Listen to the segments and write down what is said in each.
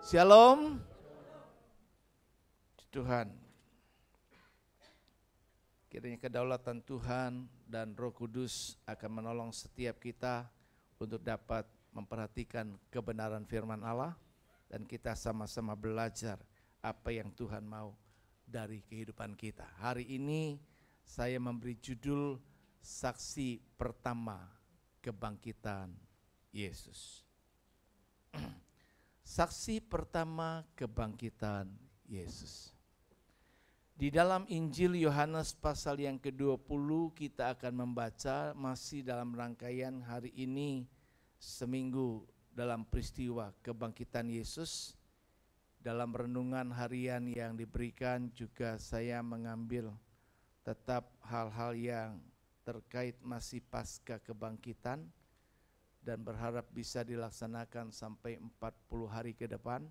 Shalom. Tuhan, kiranya kedaulatan Tuhan dan Roh Kudus akan menolong setiap kita untuk dapat memperhatikan kebenaran firman Allah dan kita sama-sama belajar apa yang Tuhan mau dari kehidupan kita. Hari ini saya memberi judul Saksi Pertama Kebangkitan Yesus. Saksi pertama kebangkitan Yesus. Di dalam Injil Yohanes pasal yang ke-20 kita akan membaca masih dalam rangkaian hari ini seminggu dalam peristiwa kebangkitan Yesus. Dalam renungan harian yang diberikan juga saya mengambil tetap hal-hal yang terkait masih pasca kebangkitan dan berharap bisa dilaksanakan sampai 40 hari ke depan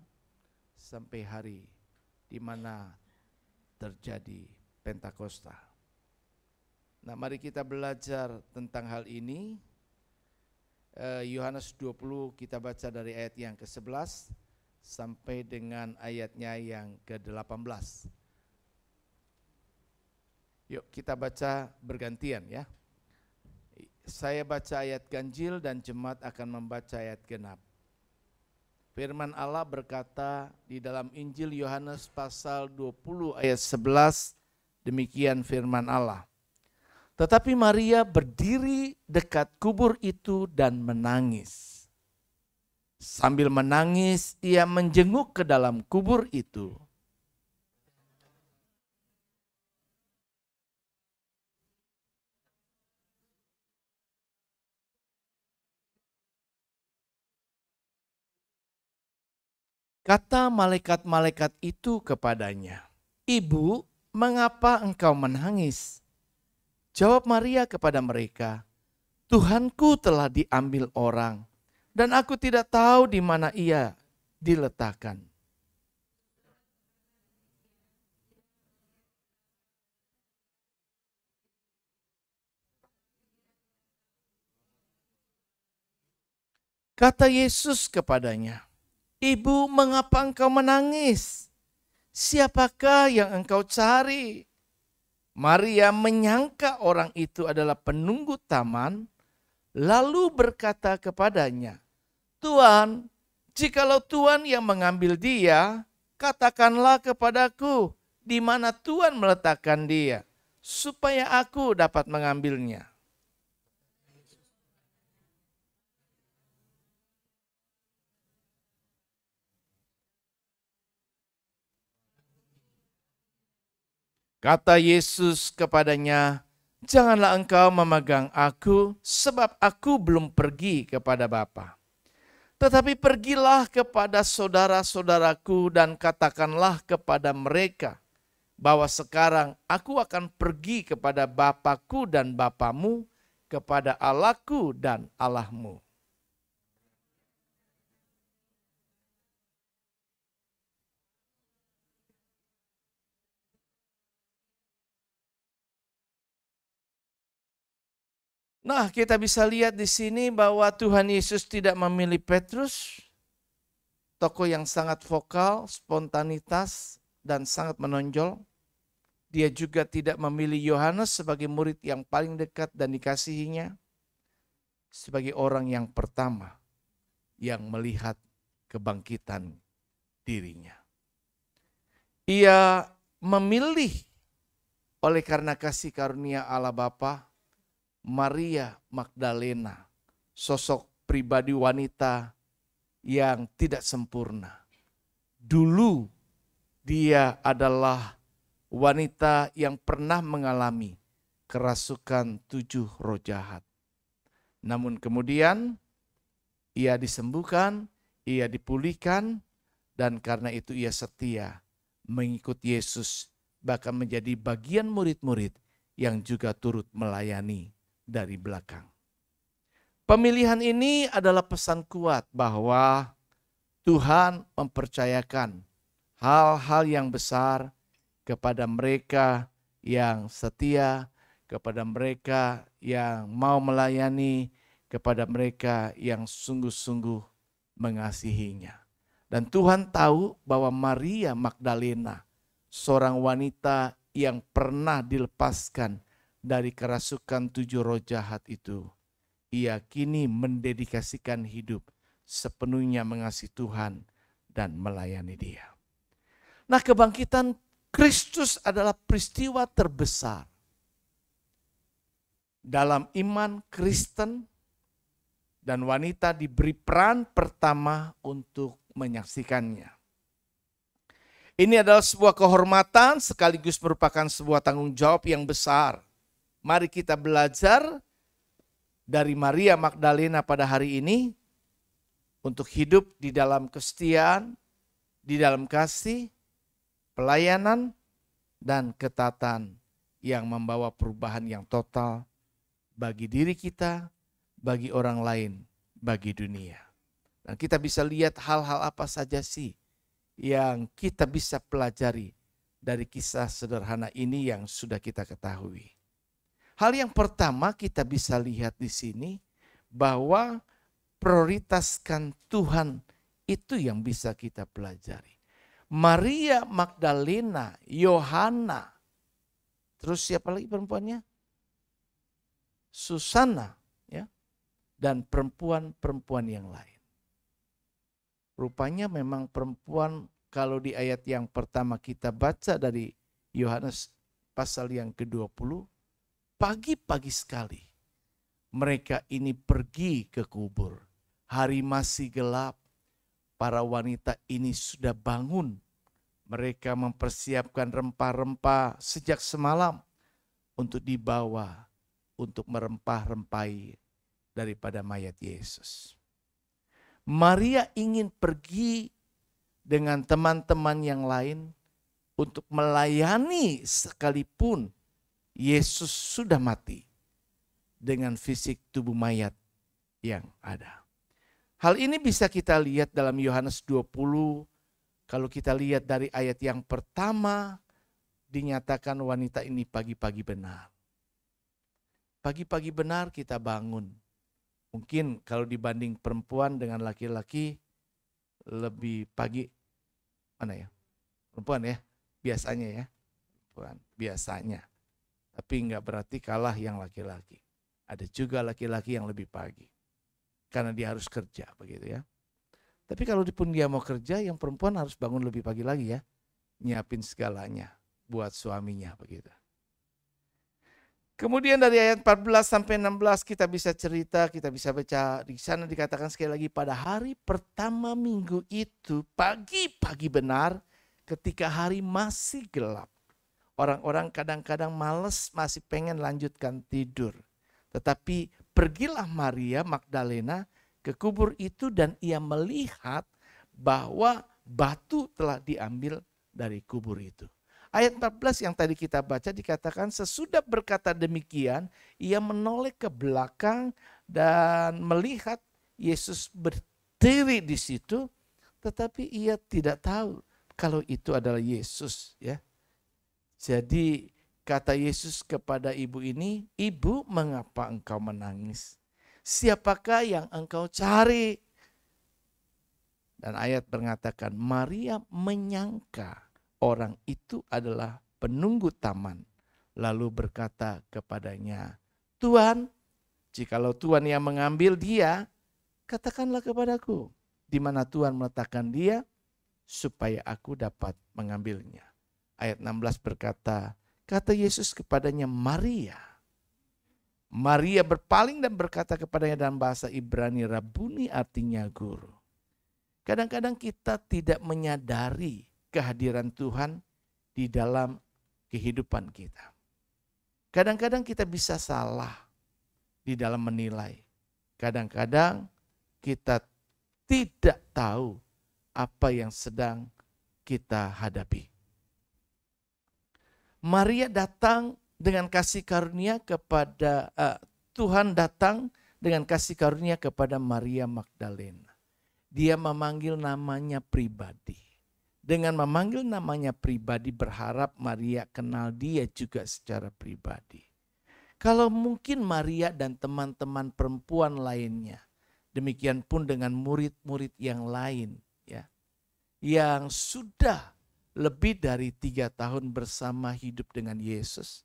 sampai hari di mana terjadi Pentakosta. Nah, mari kita belajar tentang hal ini. Yohanes 20 kita baca dari ayat yang ke-11 sampai dengan ayatnya yang ke-18. Yuk kita baca bergantian ya. Saya baca ayat ganjil dan jemaat akan membaca ayat genap. Firman Allah berkata di dalam Injil Yohanes pasal 20 ayat 11, demikian firman Allah. Tetapi Maria berdiri dekat kubur itu dan menangis. Sambil menangis, ia menjenguk ke dalam kubur itu. Kata malaikat-malaikat itu kepadanya, "Ibu, mengapa engkau menangis?" Jawab Maria kepada mereka, "Tuhanku telah diambil orang, dan aku tidak tahu di mana ia diletakkan." Kata Yesus kepadanya, "Ibu, mengapa engkau menangis? Siapakah yang engkau cari?" Maria menyangka orang itu adalah penunggu taman, lalu berkata kepadanya, "Tuan, jikalau Tuan yang mengambil dia, katakanlah kepadaku di mana Tuan meletakkan dia, supaya aku dapat mengambilnya." Kata Yesus kepadanya, "Janganlah engkau memegang aku, sebab aku belum pergi kepada Bapa. Tetapi pergilah kepada saudara-saudaraku dan katakanlah kepada mereka bahwa sekarang aku akan pergi kepada Bapakku dan Bapamu, kepada Allahku dan Allahmu." Nah, kita bisa lihat di sini bahwa Tuhan Yesus tidak memilih Petrus, tokoh yang sangat vokal, spontanitas, dan sangat menonjol. Dia juga tidak memilih Yohanes sebagai murid yang paling dekat dan dikasihinya, sebagai orang yang pertama yang melihat kebangkitan dirinya. Ia memilih oleh karena kasih karunia Allah Bapa, Maria Magdalena, sosok pribadi wanita yang tidak sempurna. Dulu dia adalah wanita yang pernah mengalami kerasukan 7 roh jahat. Namun kemudian ia disembuhkan, ia dipulihkan, dan karena itu ia setia mengikut Yesus, bahkan menjadi bagian murid-murid yang juga turut melayani dari belakang. Pemilihan ini adalah pesan kuat bahwa Tuhan mempercayakan hal-hal yang besar kepada mereka yang setia, kepada mereka yang mau melayani, kepada mereka yang sungguh-sungguh mengasihinya. Dan Tuhan tahu bahwa Maria Magdalena, seorang wanita yang pernah dilepaskan dari kerasukan 7 roh jahat itu, ia kini mendedikasikan hidup sepenuhnya mengasihi Tuhan dan melayani Dia. Nah, kebangkitan Kristus adalah peristiwa terbesar dalam iman Kristen, dan wanita diberi peran pertama untuk menyaksikannya. Ini adalah sebuah kehormatan sekaligus merupakan sebuah tanggung jawab yang besar. Mari kita belajar dari Maria Magdalena pada hari ini untuk hidup di dalam kesetiaan, di dalam kasih, pelayanan, dan ketaatan yang membawa perubahan yang total bagi diri kita, bagi orang lain, bagi dunia. Dan kita bisa lihat hal-hal apa saja sih yang kita bisa pelajari dari kisah sederhana ini yang sudah kita ketahui. Hal yang pertama kita bisa lihat di sini bahwa prioritaskan Tuhan itu yang bisa kita pelajari. Maria Magdalena, Yohana, terus siapa lagi perempuannya? Susana, ya, dan perempuan-perempuan yang lain. Rupanya memang perempuan, kalau di ayat yang pertama kita baca dari Yohanes pasal yang ke-20, pagi-pagi sekali mereka ini pergi ke kubur. Hari masih gelap, para wanita ini sudah bangun. Mereka mempersiapkan rempah-rempah sejak semalam untuk dibawa, untuk merempah-rempahi daripada mayat Yesus. Maria ingin pergi dengan teman-teman yang lain untuk melayani sekalipun Yesus sudah mati dengan fisik tubuh mayat yang ada. Hal ini bisa kita lihat dalam Yohanes 20, kalau kita lihat dari ayat yang pertama, dinyatakan wanita ini pagi-pagi benar. Pagi-pagi benar kita bangun. Mungkin kalau dibanding perempuan dengan laki-laki lebih pagi, mana ya? Perempuan ya, biasanya ya. Perempuan, biasanya. Tapi enggak berarti kalah yang laki-laki. Ada juga laki-laki yang lebih pagi. Karena dia harus kerja begitu ya. Tapi kalau pun dia mau kerja, yang perempuan harus bangun lebih pagi lagi ya. Nyiapin segalanya buat suaminya begitu. Kemudian dari ayat 14 sampai 16 kita bisa cerita, kita bisa baca di sana dikatakan sekali lagi pada hari pertama minggu itu pagi-pagi benar ketika hari masih gelap. Orang-orang kadang-kadang males masih pengen lanjutkan tidur. Tetapi pergilah Maria Magdalena ke kubur itu dan ia melihat bahwa batu telah diambil dari kubur itu. Ayat 14 yang tadi kita baca dikatakan sesudah berkata demikian, ia menoleh ke belakang dan melihat Yesus berdiri di situ, tetapi ia tidak tahu kalau itu adalah Yesus. Ya. Jadi kata Yesus kepada ibu ini, "Ibu, mengapa engkau menangis? Siapakah yang engkau cari?" Dan ayat mengatakan Maria menyangka orang itu adalah penunggu taman. Lalu berkata kepadanya, "Tuhan, jikalau Tuhan yang mengambil dia, katakanlah kepadaku di mana Tuhan meletakkan dia, supaya aku dapat mengambilnya." Ayat 16 berkata, kata Yesus kepadanya, "Maria." Maria berpaling dan berkata kepadanya dalam bahasa Ibrani, "Rabuni," artinya guru. Kadang-kadang kita tidak menyadari kehadiran Tuhan di dalam kehidupan kita. Kadang-kadang kita bisa salah di dalam menilai. Kadang-kadang kita tidak tahu apa yang sedang kita hadapi. Maria datang dengan kasih karunia kepada Tuhan datang dengan kasih karunia kepada Maria Magdalena. Dia memanggil namanya pribadi. Dengan memanggil namanya pribadi berharap Maria kenal dia juga secara pribadi. Kalau mungkin Maria dan teman-teman perempuan lainnya, demikian pun dengan murid-murid yang lain, ya, yang sudah lebih dari 3 tahun bersama hidup dengan Yesus,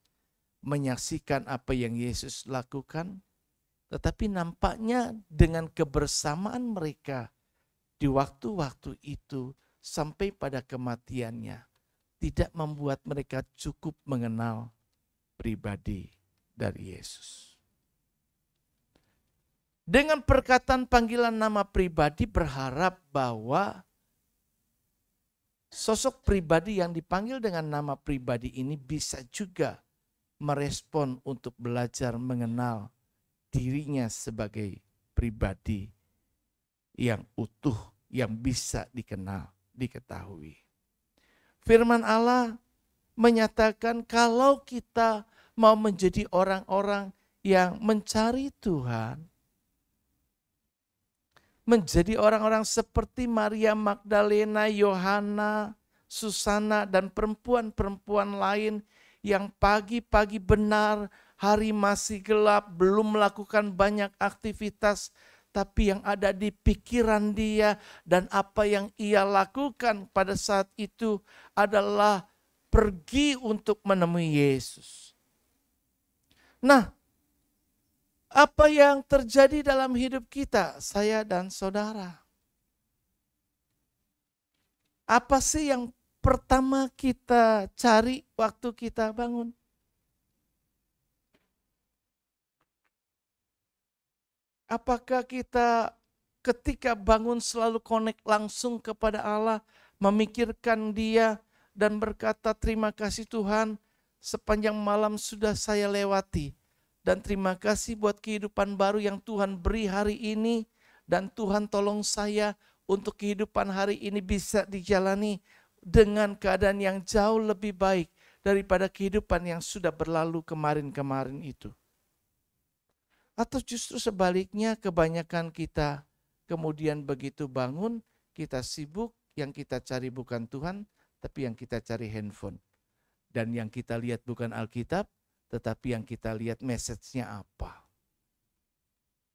menyaksikan apa yang Yesus lakukan, tetapi nampaknya dengan kebersamaan mereka di waktu-waktu itu sampai pada kematiannya, tidak membuat mereka cukup mengenal pribadi dari Yesus. Dengan perkataan panggilan nama pribadi berharap bahwa sosok pribadi yang dipanggil dengan nama pribadi ini bisa juga merespon untuk belajar mengenal dirinya sebagai pribadi yang utuh, yang bisa dikenal, diketahui. Firman Allah menyatakan kalau kita mau menjadi orang-orang yang mencari Tuhan, menjadi orang-orang seperti Maria Magdalena, Yohana, Susana, dan perempuan-perempuan lain yang pagi-pagi benar, hari masih gelap, belum melakukan banyak aktivitas, tapi yang ada di pikiran dia dan apa yang ia lakukan pada saat itu adalah pergi untuk menemui Yesus. Nah, apa yang terjadi dalam hidup kita, saya dan saudara? Apa sih yang pertama kita cari waktu kita bangun? Apakah kita ketika bangun selalu connect langsung kepada Allah, memikirkan Dia dan berkata terima kasih Tuhan, sepanjang malam sudah saya lewati. Dan terima kasih buat kehidupan baru yang Tuhan beri hari ini. Dan Tuhan tolong saya untuk kehidupan hari ini bisa dijalani dengan keadaan yang jauh lebih baik daripada kehidupan yang sudah berlalu kemarin-kemarin itu. Atau justru sebaliknya kebanyakan kita kemudian begitu bangun, kita sibuk, yang kita cari bukan Tuhan, tapi yang kita cari handphone. Dan yang kita lihat bukan Alkitab, tetapi yang kita lihat message-nya apa.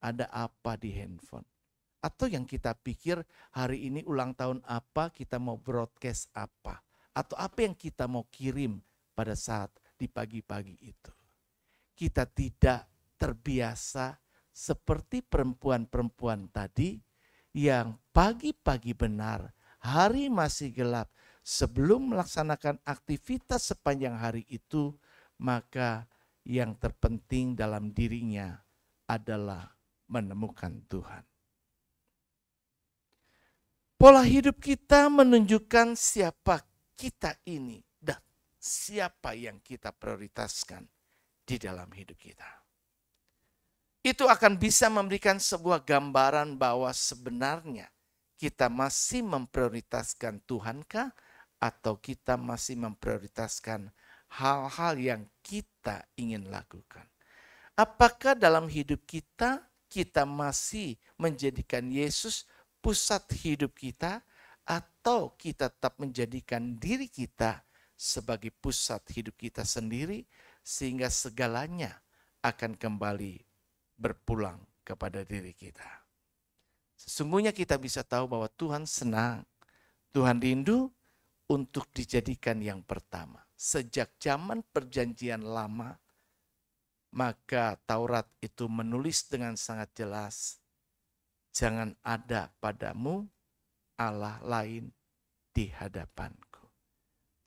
Ada apa di handphone. Atau yang kita pikir hari ini ulang tahun apa, kita mau broadcast apa. Atau apa yang kita mau kirim pada saat di pagi-pagi itu. Kita tidak terbiasa seperti perempuan-perempuan tadi yang pagi-pagi benar, hari masih gelap, sebelum melaksanakan aktivitas sepanjang hari itu, maka yang terpenting dalam dirinya adalah menemukan Tuhan. Pola hidup kita menunjukkan siapa kita ini dan siapa yang kita prioritaskan di dalam hidup kita. Itu akan bisa memberikan sebuah gambaran bahwa sebenarnya kita masih memprioritaskan Tuhankah atau kita masih memprioritaskan hal-hal yang kita ingin lakukan. Apakah dalam hidup kita, kita masih menjadikan Yesus pusat hidup kita atau kita tetap menjadikan diri kita sebagai pusat hidup kita sendiri sehingga segalanya akan kembali berpulang kepada diri kita. Sesungguhnya kita bisa tahu bahwa Tuhan senang, Tuhan rindu untuk dijadikan yang pertama. Sejak zaman perjanjian lama, maka Taurat itu menulis dengan sangat jelas, jangan ada padamu Allah lain di hadapanku.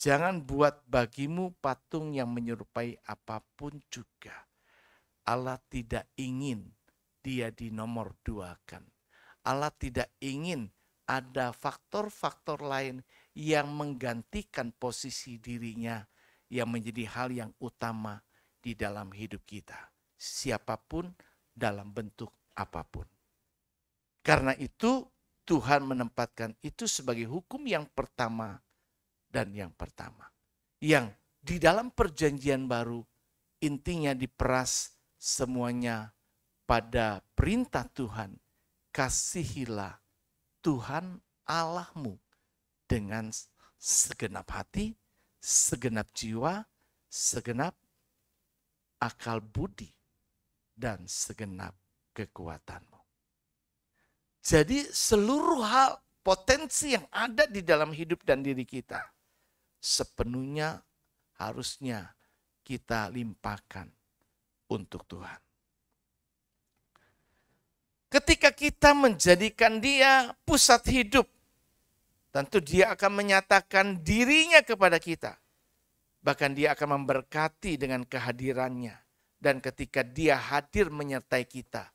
Jangan buat bagimu patung yang menyerupai apapun juga. Allah tidak ingin dia dinomor duakan. Allah tidak ingin ada faktor-faktor lain yang menggantikan posisi dirinya yang menjadi hal yang utama di dalam hidup kita. Siapapun dalam bentuk apapun. Karena itu Tuhan menempatkan itu sebagai hukum yang pertama dan yang pertama. Yang di dalam perjanjian baru intinya diperas semuanya pada perintah Tuhan. Kasihilah Tuhan Allahmu dengan segenap hati, segenap jiwa, segenap akal budi, dan segenap kekuatanmu. Jadi seluruh hal potensi yang ada di dalam hidup dan diri kita, sepenuhnya harusnya kita limpahkan untuk Tuhan. Ketika kita menjadikan dia pusat hidup, tentu dia akan menyatakan dirinya kepada kita. Bahkan dia akan memberkati dengan kehadirannya. Dan ketika dia hadir menyertai kita,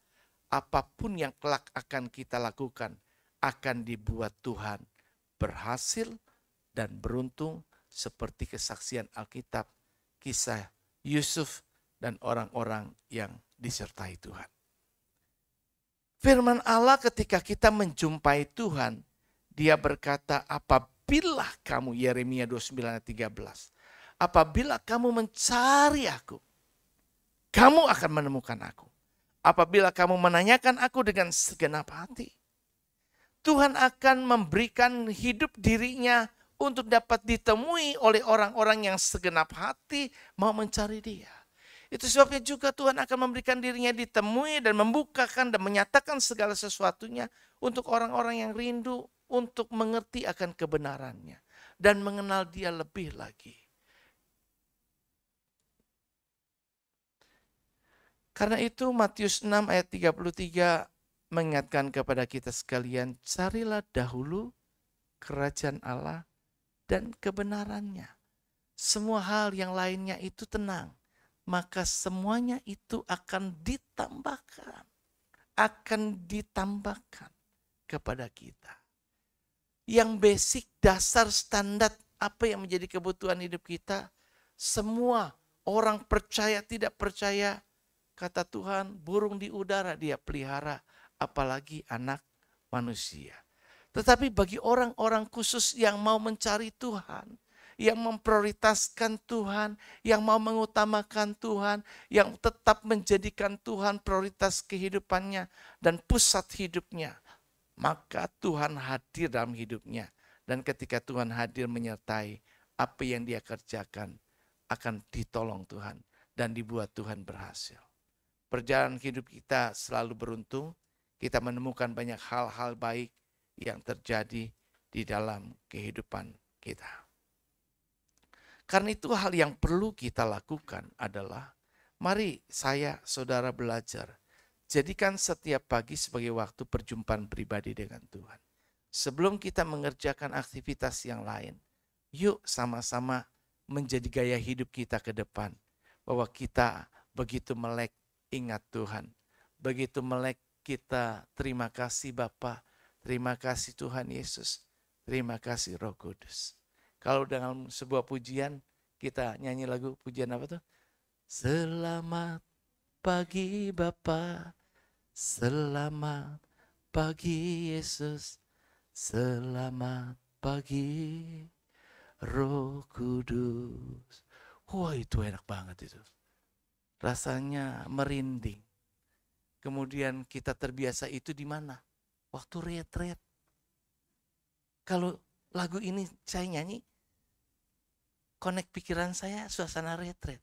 apapun yang kelak akan kita lakukan, akan dibuat Tuhan berhasil dan beruntung, seperti kesaksian Alkitab, kisah Yusuf dan orang-orang yang disertai Tuhan. Firman Allah ketika kita menjumpai Tuhan, dia berkata, apabila kamu, Yeremia 29 ayat 13, apabila kamu mencari aku, kamu akan menemukan aku. Apabila kamu menanyakan aku dengan segenap hati, Tuhan akan memberikan hidup dirinya untuk dapat ditemui oleh orang-orang yang segenap hati mau mencari dia. Itu sebabnya juga Tuhan akan memberikan dirinya ditemui dan membukakan dan menyatakan segala sesuatunya untuk orang-orang yang rindu untuk mengerti akan kebenarannya dan mengenal dia lebih lagi. Karena itu Matius 6 ayat 33 mengingatkan kepada kita sekalian, carilah dahulu kerajaan Allah dan kebenarannya. Semua hal yang lainnya itu tenang, maka semuanya itu akan ditambahkan. Akan ditambahkan kepada kita. Yang basic, dasar, standar apa yang menjadi kebutuhan hidup kita, semua orang percaya tidak percaya, kata Tuhan, burung di udara dia pelihara, apalagi anak manusia. Tetapi bagi orang-orang khusus yang mau mencari Tuhan, yang memprioritaskan Tuhan, yang mau mengutamakan Tuhan, yang tetap menjadikan Tuhan prioritas kehidupannya dan pusat hidupnya, maka Tuhan hadir dalam hidupnya. Dan ketika Tuhan hadir menyertai, apa yang dia kerjakan akan ditolong Tuhan dan dibuat Tuhan berhasil. Perjalanan hidup kita selalu beruntung, kita menemukan banyak hal-hal baik yang terjadi di dalam kehidupan kita. Karena itu hal yang perlu kita lakukan adalah, mari saya, saudara belajar, jadikan setiap pagi sebagai waktu perjumpaan pribadi dengan Tuhan. Sebelum kita mengerjakan aktivitas yang lain, yuk sama-sama menjadi gaya hidup kita ke depan. Bahwa kita begitu melek ingat Tuhan. Begitu melek kita terima kasih Bapa, terima kasih Tuhan Yesus, terima kasih Roh Kudus. Kalau dalam sebuah pujian, kita nyanyi lagu pujian apa tuh? Selamat pagi Bapa, selamat pagi Yesus, selamat pagi Roh Kudus. Wah, itu enak banget itu. Rasanya merinding. Kemudian kita terbiasa itu di mana? Waktu retret. Kalau lagu ini saya nyanyi, connect pikiran saya suasana retret.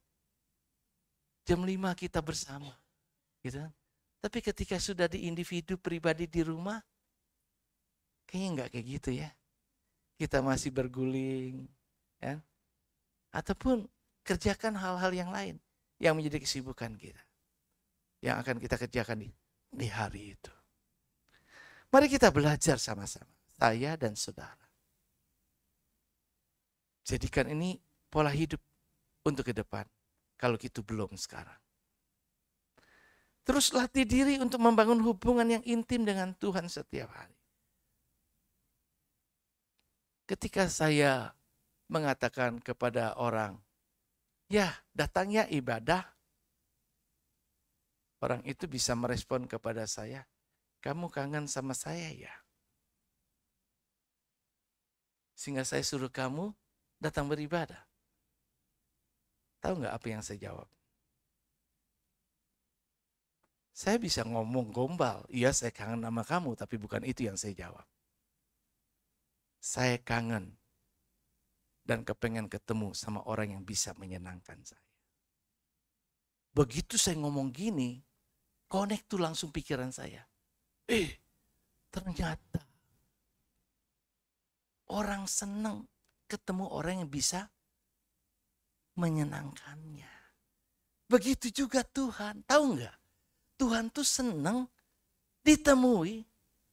Jam 5 kita bersama. Gitu kan? Tapi ketika sudah di individu pribadi di rumah, kayaknya enggak kayak gitu ya. Kita masih berguling. Ya? Ataupun kerjakan hal-hal yang lain yang menjadi kesibukan kita. Yang akan kita kerjakan di hari itu. Mari kita belajar sama-sama. Saya dan saudara. Jadikan ini pola hidup untuk ke depan. Kalau gitu belum sekarang. Terus latih diri untuk membangun hubungan yang intim dengan Tuhan setiap hari. Ketika saya mengatakan kepada orang, ya datangnya ibadah, orang itu bisa merespon kepada saya, kamu kangen sama saya ya? Sehingga saya suruh kamu datang beribadah. Tahu nggak apa yang saya jawab? Saya bisa ngomong gombal, iya saya kangen sama kamu, tapi bukan itu yang saya jawab. Saya kangen dan kepengen ketemu sama orang yang bisa menyenangkan saya. Begitu saya ngomong gini, connect tuh langsung pikiran saya. Ternyata orang senang ketemu orang yang bisa menyenangkannya. Begitu juga Tuhan. Tahu nggak? Tuhan tuh senang ditemui,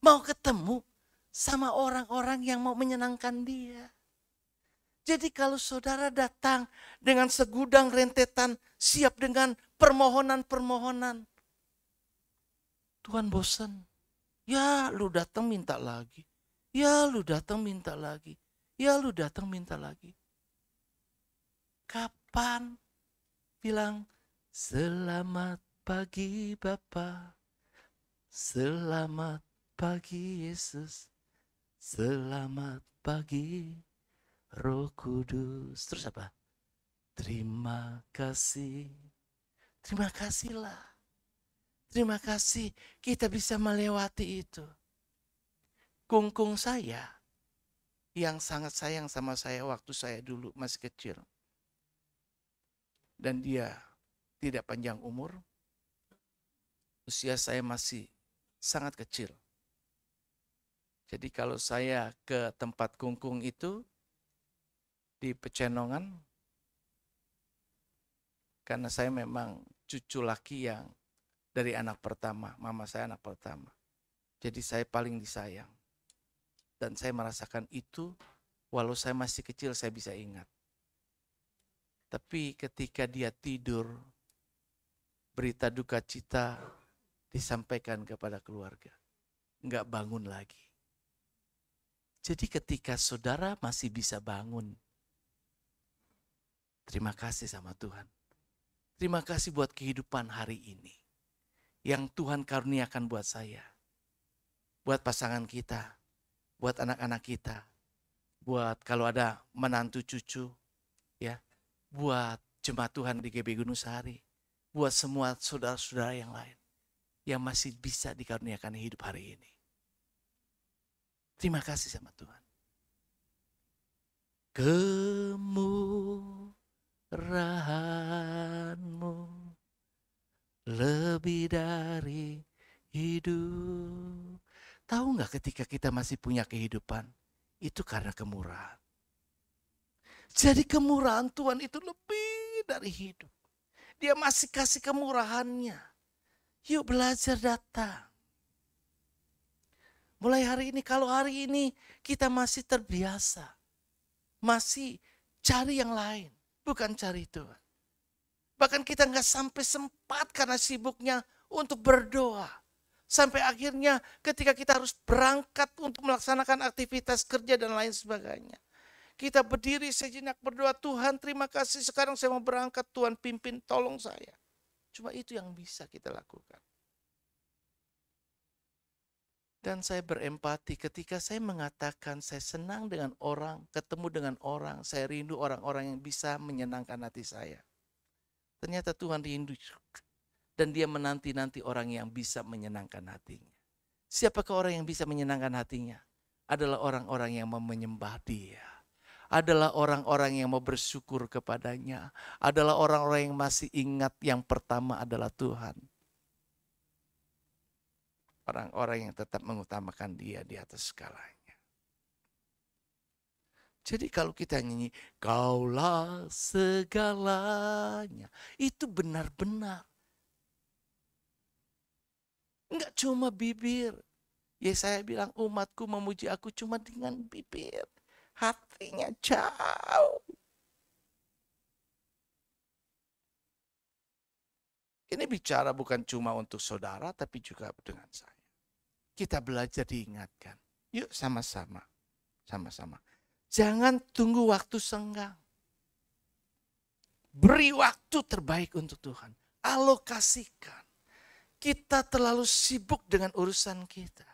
mau ketemu sama orang-orang yang mau menyenangkan dia. Jadi kalau saudara datang dengan segudang rentetan, siap dengan permohonan-permohonan, Tuhan bosan. Ya lu datang minta lagi. Ya lu datang minta lagi. Ya lu datang minta lagi. Kapan bilang selamat pagi Bapa, selamat pagi Yesus, selamat pagi Roh Kudus. Terus apa? Terima kasih. Terima kasihlah. Terima kasih kita bisa melewati itu. Kungkung saya yang sangat sayang sama saya waktu saya dulu masih kecil. Dan dia tidak panjang umur. Usia saya masih sangat kecil. Jadi kalau saya ke tempat kungkung itu, di Pecenongan, karena saya memang cucu laki yang dari anak pertama, mama saya anak pertama. Jadi saya paling disayang. Dan saya merasakan itu, walau saya masih kecil saya bisa ingat. Tapi ketika dia tidur, berita duka cita disampaikan kepada keluarga. Enggak bangun lagi. Jadi ketika saudara masih bisa bangun, terima kasih sama Tuhan. Terima kasih buat kehidupan hari ini. Yang Tuhan karuniakan buat saya. Buat pasangan kita. Buat anak-anak kita. Buat kalau ada menantu cucu. Ya. Buat jemaat Tuhan di GB Gunung Sahari. Buat semua saudara-saudara yang lain. Yang masih bisa dikaruniakan hidup hari ini. Terima kasih sama Tuhan. Kemurahan-Mu lebih dari hidup. Tahu nggak ketika kita masih punya kehidupan, itu karena kemurahan. Jadi kemurahan Tuhan itu lebih dari hidup. Dia masih kasih kemurahannya. Yuk belajar datang. Mulai hari ini, kalau hari ini kita masih terbiasa. Masih cari yang lain, bukan cari Tuhan. Bahkan kita nggak sampai sempat karena sibuknya untuk berdoa. Sampai akhirnya ketika kita harus berangkat untuk melaksanakan aktivitas kerja dan lain sebagainya. Kita berdiri sejenak berdoa, Tuhan terima kasih sekarang saya mau berangkat, Tuhan pimpin tolong saya. Cuma itu yang bisa kita lakukan. Dan saya berempati ketika saya mengatakan saya senang dengan orang, ketemu dengan orang, saya rindu orang-orang yang bisa menyenangkan hati saya. Ternyata Tuhan rindu dan dia menanti-nanti orang yang bisa menyenangkan hatinya. Siapakah orang yang bisa menyenangkan hatinya? Adalah orang-orang yang mau menyembah dia. Adalah orang-orang yang mau bersyukur kepadanya. Adalah orang-orang yang masih ingat yang pertama adalah Tuhan. Orang-orang yang tetap mengutamakan dia di atas segalanya. Jadi kalau kita nyanyi, Kaulah segalanya, itu benar-benar. Enggak cuma bibir. Yesaya bilang umatku memuji aku cuma dengan bibir. Hatinya jauh. Ini bicara bukan cuma untuk saudara tapi juga dengan saya. Kita belajar diingatkan. Yuk sama-sama. Sama-sama. Jangan tunggu waktu senggang. Beri waktu terbaik untuk Tuhan. Alokasikan. Kita terlalu sibuk dengan urusan kita.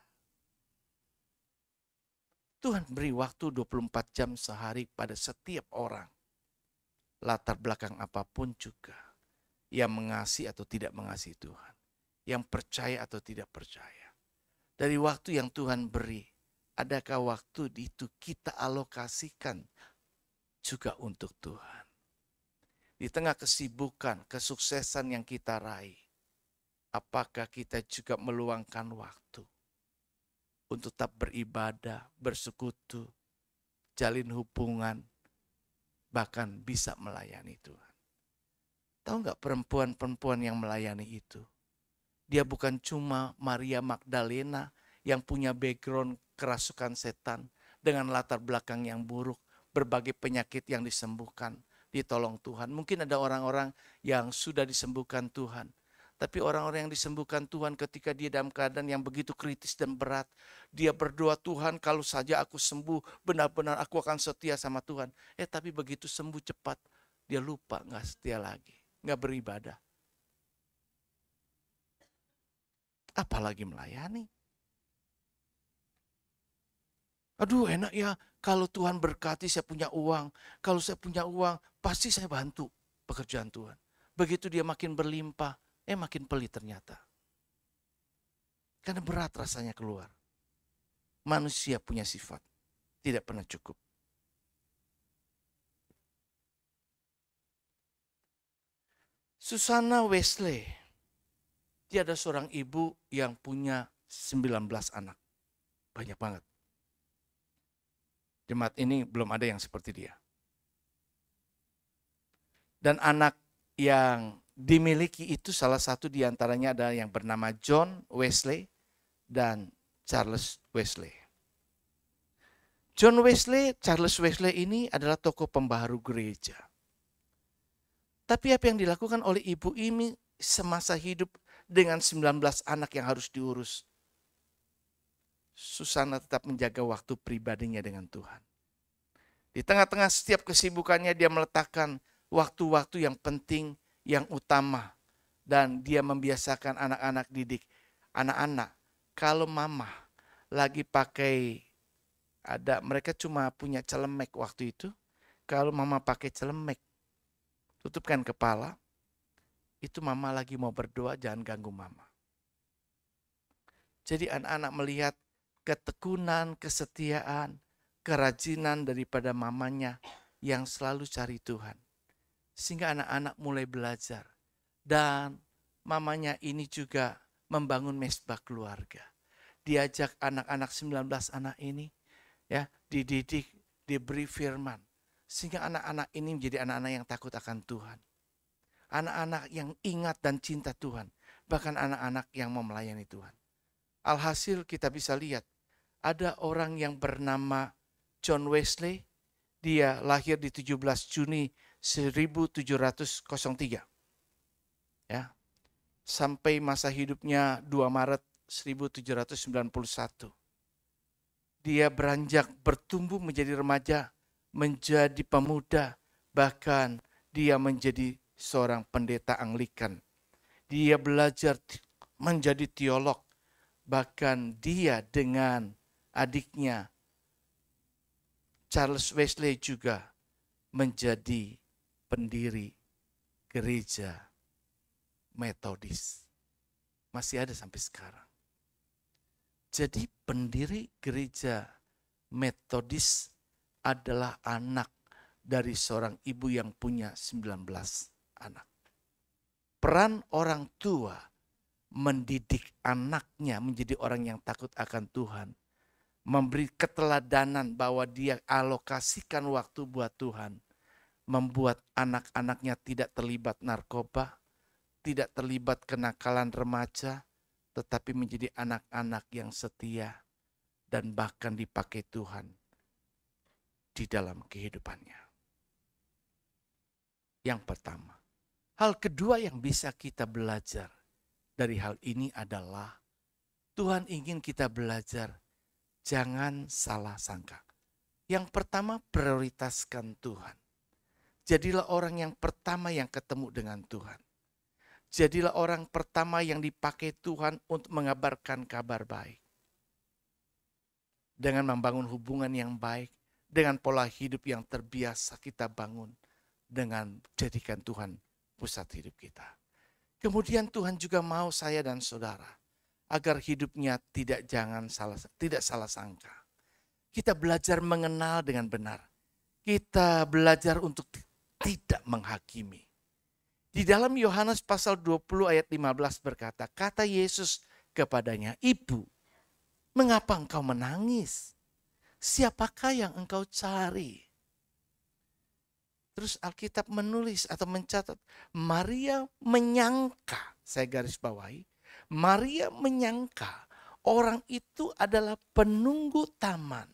Tuhan beri waktu 24 jam sehari pada setiap orang. Latar belakang apapun juga. Yang mengasihi atau tidak mengasihi Tuhan. Yang percaya atau tidak percaya. Dari waktu yang Tuhan beri, adakah waktu itu kita alokasikan juga untuk Tuhan? Di tengah kesibukan, kesuksesan yang kita raih, apakah kita juga meluangkan waktu untuk tetap beribadah, bersekutu, jalin hubungan, bahkan bisa melayani Tuhan. Tahu nggak perempuan-perempuan yang melayani itu? Dia bukan cuma Maria Magdalena yang punya background kerasukan setan dengan latar belakang yang buruk, berbagai penyakit yang disembuhkan, ditolong Tuhan. Mungkin ada orang-orang yang sudah disembuhkan Tuhan. Tapi orang-orang yang disembuhkan Tuhan ketika dia dalam keadaan yang begitu kritis dan berat, dia berdoa, Tuhan kalau saja aku sembuh, benar-benar aku akan setia sama Tuhan. Tapi begitu sembuh cepat, dia lupa, gak setia lagi, gak beribadah. Apalagi melayani. Aduh enak ya, kalau Tuhan berkati saya punya uang. Kalau saya punya uang, pasti saya bantu pekerjaan Tuhan. Begitu dia makin berlimpah, makin pelit ternyata. Karena berat rasanya keluar. Manusia punya sifat, tidak pernah cukup. Susana Wesley, dia ada seorang ibu yang punya 19 anak. Banyak banget. Jemaat ini belum ada yang seperti dia. Dan anak yang dimiliki itu salah satu diantaranya adalah yang bernama John Wesley dan Charles Wesley. John Wesley, Charles Wesley ini adalah tokoh pembaharu gereja. Tapi apa yang dilakukan oleh ibu ini semasa hidup dengan 19 anak yang harus diurus? Susana tetap menjaga waktu pribadinya dengan Tuhan. Di tengah-tengah setiap kesibukannya dia meletakkan waktu-waktu yang penting, yang utama. Dan dia membiasakan anak-anak didik. Anak-anak, kalau mama lagi pakai, mereka cuma punya celemek waktu itu. Kalau mama pakai celemek, tutupkan kepala, itu mama lagi mau berdoa, jangan ganggu mama. Jadi anak-anak melihat ketekunan, kesetiaan, kerajinan daripada mamanya yang selalu cari Tuhan. Sehingga anak-anak mulai belajar. Dan mamanya ini juga membangun mesbah keluarga. Diajak anak-anak 19 anak ini ya dididik, diberi firman. Sehingga anak-anak ini menjadi anak-anak yang takut akan Tuhan. Anak-anak yang ingat dan cinta Tuhan. Bahkan anak-anak yang mau melayani Tuhan. Alhasil kita bisa lihat, ada orang yang bernama John Wesley, dia lahir di 17 Juni 1703. Ya. Sampai masa hidupnya 2 Maret 1791. Dia beranjak bertumbuh menjadi remaja, menjadi pemuda, bahkan dia menjadi seorang pendeta Anglikan. Dia belajar menjadi teolog. Bahkan dia dengan adiknya Charles Wesley juga menjadi pendiri gereja Metodis. Masih ada sampai sekarang. Jadi pendiri gereja Metodis adalah anak dari seorang ibu yang punya 19 anak. Peran orang tua mendidik anaknya menjadi orang yang takut akan Tuhan. Memberi keteladanan bahwa dia alokasikan waktu buat Tuhan. Membuat anak-anaknya tidak terlibat narkoba, tidak terlibat kenakalan remaja, tetapi menjadi anak-anak yang setia dan bahkan dipakai Tuhan di dalam kehidupannya. Yang pertama. Hal kedua yang bisa kita belajar dari hal ini adalah Tuhan ingin kita belajar jangan salah sangka. Yang pertama, prioritaskan Tuhan. Jadilah orang yang pertama yang ketemu dengan Tuhan. Jadilah orang pertama yang dipakai Tuhan untuk mengabarkan kabar baik. Dengan membangun hubungan yang baik, dengan pola hidup yang terbiasa kita bangun, dengan jadikan Tuhan pusat hidup kita. Kemudian Tuhan juga mau saya dan saudara agar hidupnya tidak salah sangka. Kita belajar mengenal dengan benar. Kita belajar untuk tidak menghakimi. Di dalam Yohanes pasal 20 ayat 15 berkata, kata Yesus kepadanya, "Ibu, mengapa engkau menangis? siapakah yang engkau cari? Terus Alkitab menulis atau mencatat, Maria menyangka, saya garis bawahi, Maria menyangka orang itu adalah penunggu taman.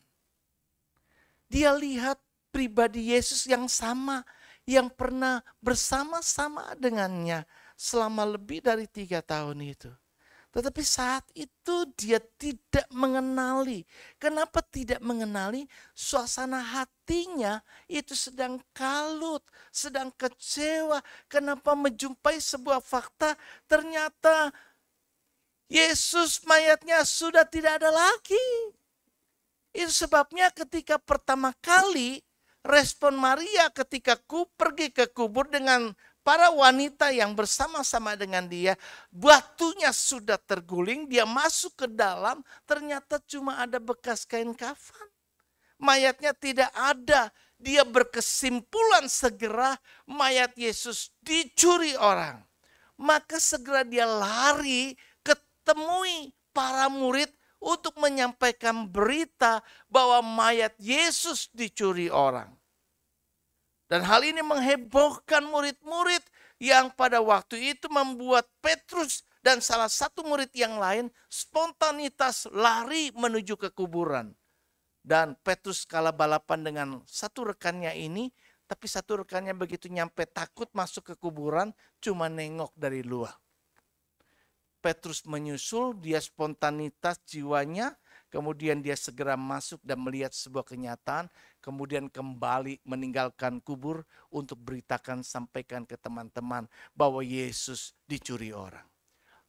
Dia lihat pribadi Yesus yang sama, yang pernah bersama-sama dengannya selama lebih dari 3 tahun itu. Tetapi saat itu dia tidak mengenali. Kenapa tidak mengenali? Suasana hatinya itu sedang kalut, sedang kecewa. Kenapa menjumpai sebuah fakta ternyata Yesus mayatnya sudah tidak ada lagi. Itu sebabnya ketika pertama kali respon Maria ketika pergi ke kubur dengan para wanita yang bersama-sama dengan dia, batunya sudah terguling, dia masuk ke dalam, ternyata cuma ada bekas kain kafan. Mayatnya tidak ada. Dia berkesimpulan segera mayat Yesus dicuri orang. Maka segera dia lari ketemui para murid untuk menyampaikan berita bahwa mayat Yesus dicuri orang. Dan hal ini menghebohkan murid-murid yang pada waktu itu membuat Petrus dan salah satu murid yang lain spontanitas lari menuju ke kuburan. Dan Petrus kalah balapan dengan satu rekannya ini, tapi satu rekannya begitu nyampe takut masuk ke kuburan, cuma nengok dari luar. Petrus menyusul, dia spontanitas jiwanya, kemudian dia segera masuk dan melihat sebuah kenyataan, kemudian kembali meninggalkan kubur untuk beritakan, sampaikan ke teman-teman bahwa Yesus dicuri orang.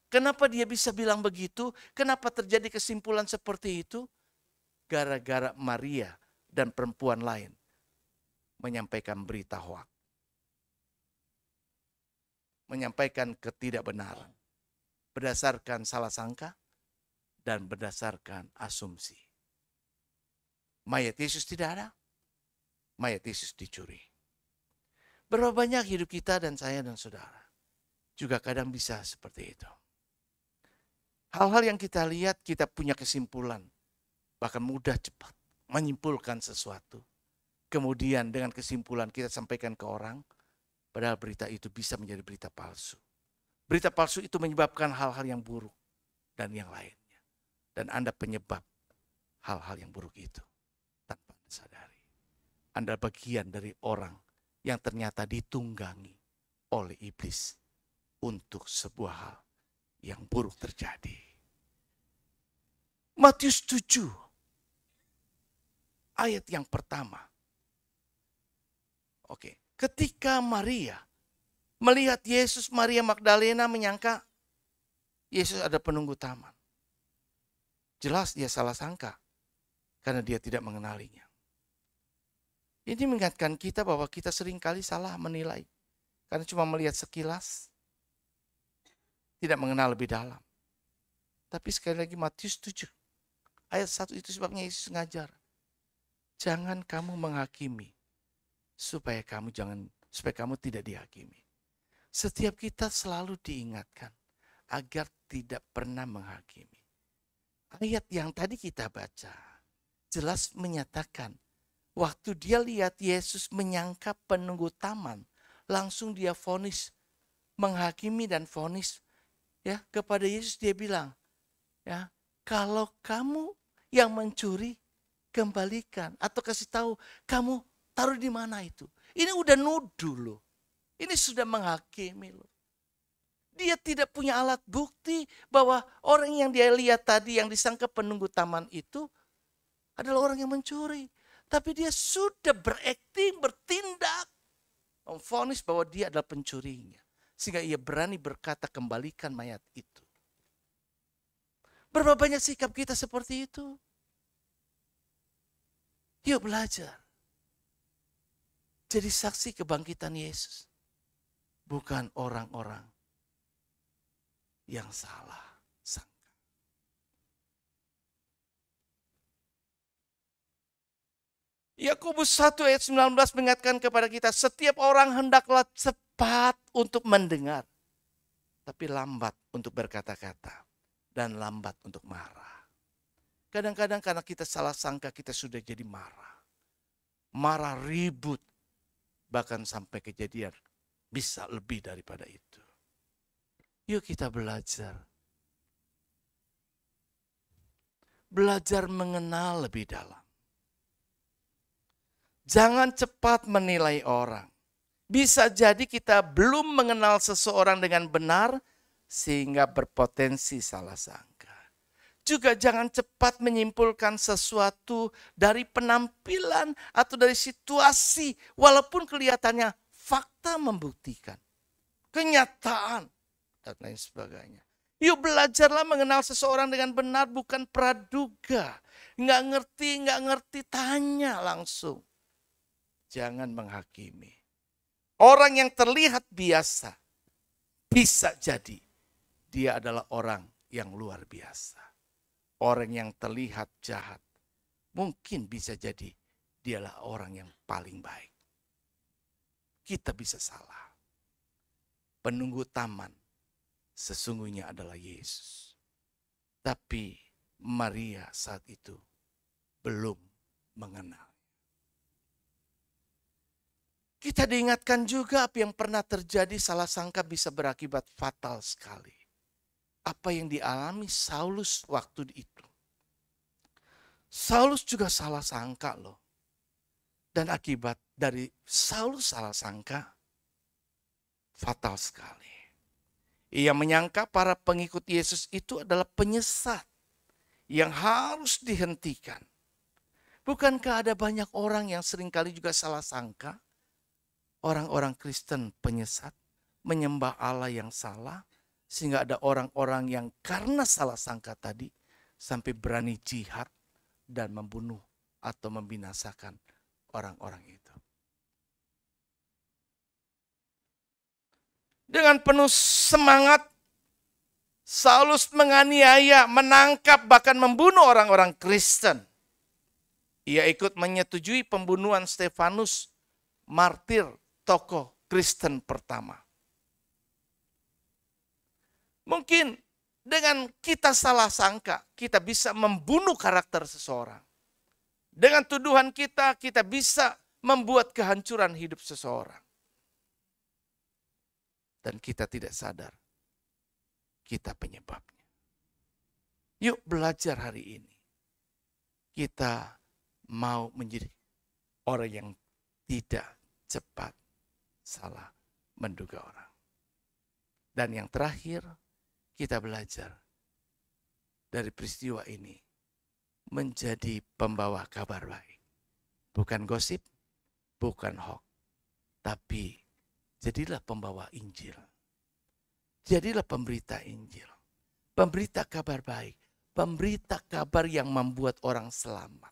Kenapa dia bisa bilang begitu? Kenapa terjadi kesimpulan seperti itu? Gara-gara Maria dan perempuan lain menyampaikan berita hoak. Menyampaikan ketidakbenaran. Berdasarkan salah sangka dan berdasarkan asumsi. Mayat Yesus tidak ada, mayat Yesus dicuri. Berapa banyak hidup kita dan saya dan saudara juga kadang bisa seperti itu. Hal-hal yang kita lihat, kita punya kesimpulan, bahkan mudah cepat menyimpulkan sesuatu. Kemudian dengan kesimpulan kita sampaikan ke orang, padahal berita itu bisa menjadi berita palsu. Berita palsu itu menyebabkan hal-hal yang buruk dan yang lainnya. Dan Anda penyebab hal-hal yang buruk itu tanpa Anda sadari. Anda bagian dari orang yang ternyata ditunggangi oleh iblis untuk sebuah hal yang buruk terjadi. Matius 7 ayat yang pertama. Oke, ketika Maria melihat Yesus, Maria Magdalena menyangka Yesus ada penunggu taman. Jelas dia salah sangka karena dia tidak mengenalinya. Ini mengingatkan kita bahwa kita seringkali salah menilai karena cuma melihat sekilas, tidak mengenal lebih dalam. Tapi sekali lagi Matius 7 ayat 1 itu sebabnya Yesus ngajar. Jangan kamu menghakimi supaya kamu tidak dihakimi. Setiap kita selalu diingatkan agar tidak pernah menghakimi. Ayat yang tadi kita baca jelas menyatakan waktu dia lihat Yesus menyangka penunggu taman, langsung dia vonis, menghakimi dan vonis ya kepada Yesus. Dia bilang, ya, kalau kamu yang mencuri kembalikan atau kasih tahu kamu taruh di mana itu. Ini udah nuduh loh. Ini sudah menghakimi loh. Dia tidak punya alat bukti bahwa orang yang dia lihat tadi yang disangka penunggu taman itu adalah orang yang mencuri. Tapi dia sudah berakting, bertindak. Memvonis bahwa dia adalah pencurinya. Sehingga ia berani berkata kembalikan mayat itu. Berapa banyak sikap kita seperti itu? Yuk belajar. Jadi saksi kebangkitan Yesus. Bukan orang-orang yang salah sangka. Yakobus 1 ayat 19 mengingatkan kepada kita, setiap orang hendaklah cepat untuk mendengar, tapi lambat untuk berkata-kata dan lambat untuk marah. Kadang-kadang karena kita salah sangka, kita sudah jadi marah. Marah, ribut, bahkan sampai kejadian bisa lebih daripada itu. Yuk kita belajar. Belajar mengenal lebih dalam. Jangan cepat menilai orang. Bisa jadi kita belum mengenal seseorang dengan benar sehingga berpotensi salah sangka. Juga jangan cepat menyimpulkan sesuatu dari penampilan atau dari situasi walaupun kelihatannya fakta membuktikan. Kenyataan dan lain sebagainya. Yuk belajarlah mengenal seseorang dengan benar, bukan praduga. Nggak ngerti, tanya langsung. Jangan menghakimi. Orang yang terlihat biasa, bisa jadi dia adalah orang yang luar biasa. Orang yang terlihat jahat, mungkin bisa jadi dialah orang yang paling baik. Kita bisa salah. Penunggu taman sesungguhnya adalah Yesus. Tapi Maria saat itu belum mengenal. Kita diingatkan juga apa yang pernah terjadi, salah sangka bisa berakibat fatal sekali. Apa yang dialami Saulus waktu itu. Saulus juga salah sangka loh. Dan akibat dari Saulus salah sangka, fatal sekali. Ia menyangka para pengikut Yesus itu adalah penyesat yang harus dihentikan. Bukankah ada banyak orang yang seringkali juga salah sangka? Orang-orang Kristen penyesat, menyembah Allah yang salah, sehingga ada orang-orang yang karena salah sangka tadi, sampai berani jihad dan membunuh atau membinasakan orang-orang itu. Dengan penuh semangat, Saulus menganiaya, menangkap, bahkan membunuh orang-orang Kristen. Ia ikut menyetujui pembunuhan Stefanus, martir tokoh Kristen pertama. Mungkin dengan kita salah sangka, kita bisa membunuh karakter seseorang. Dengan tuduhan kita, kita bisa membuat kehancuran hidup seseorang. Dan kita tidak sadar, kita penyebabnya. Yuk belajar hari ini. Kita mau menjadi orang yang tidak cepat salah menduga orang. Dan yang terakhir, kita belajar dari peristiwa ini menjadi pembawa kabar baik. Bukan gosip, bukan hoax, tapi jadilah pembawa Injil. Jadilah pemberita Injil. Pemberita kabar baik. Pemberita kabar yang membuat orang selamat.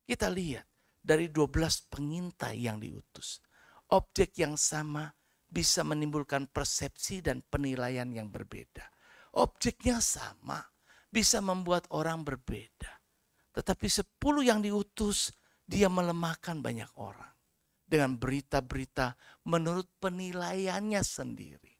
Kita lihat dari 12 pengintai yang diutus. Objek yang sama bisa menimbulkan persepsi dan penilaian yang berbeda. Objeknya sama, bisa membuat orang berbeda. Tetapi 10 yang diutus, dia melemahkan banyak orang. Dengan berita-berita menurut penilaiannya sendiri.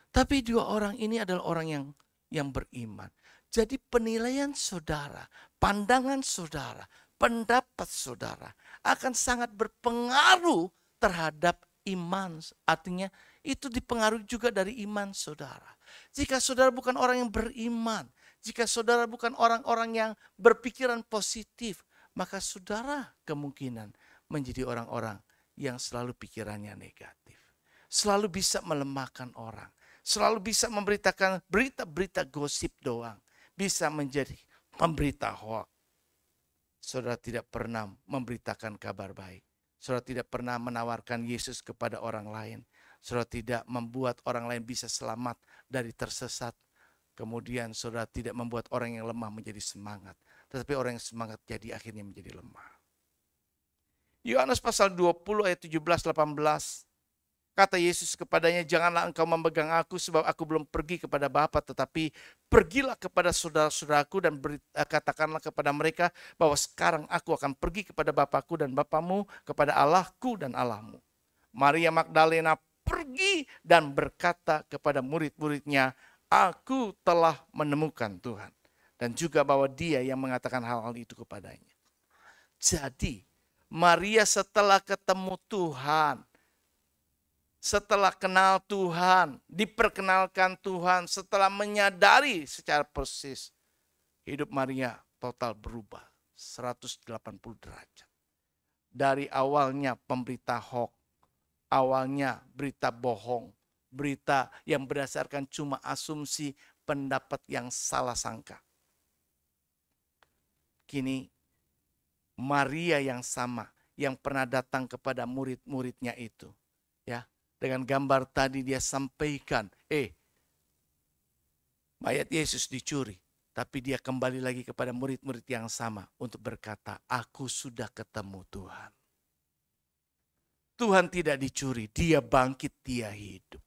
Tapi 2 orang ini adalah orang yang beriman. Jadi penilaian saudara, pandangan saudara, pendapat saudara akan sangat berpengaruh terhadap iman. Artinya itu dipengaruhi juga dari iman saudara. Jika saudara bukan orang yang beriman, jika saudara bukan orang-orang yang berpikiran positif, maka saudara kemungkinan menjadi orang-orang yang selalu pikirannya negatif. Selalu bisa melemahkan orang. Selalu bisa memberitakan berita-berita gosip doang. Bisa menjadi pemberita hoax. Saudara tidak pernah memberitakan kabar baik. Saudara tidak pernah menawarkan Yesus kepada orang lain. Saudara tidak membuat orang lain bisa selamat dari tersesat. Kemudian saudara tidak membuat orang yang lemah menjadi semangat. Tetapi orang yang semangat jadi akhirnya menjadi lemah. Yohanes pasal 20 ayat 17-18. Kata Yesus kepadanya, janganlah engkau memegang aku sebab aku belum pergi kepada Bapa, tetapi pergilah kepada saudara-saudaraku dan katakanlah kepada mereka bahwa sekarang aku akan pergi kepada Bapakku dan Bapamu, kepada Allahku dan Allahmu. Maria Magdalena pergi dan berkata kepada murid-muridnya, aku telah menemukan Tuhan. Dan juga bahwa dia yang mengatakan hal-hal itu kepadanya. Jadi Maria setelah ketemu Tuhan, setelah kenal Tuhan, diperkenalkan Tuhan, setelah menyadari secara persis, hidup Maria total berubah 180 derajat. Dari awalnya pemberita hoax, awalnya berita bohong, berita yang berdasarkan cuma asumsi, pendapat yang salah sangka. Kini Maria yang sama, yang pernah datang kepada murid-muridnya itu, ya, dengan gambar tadi dia sampaikan, mayat Yesus dicuri, tapi dia kembali lagi kepada murid-murid yang sama untuk berkata, aku sudah ketemu Tuhan. Tuhan tidak dicuri, dia bangkit, dia hidup.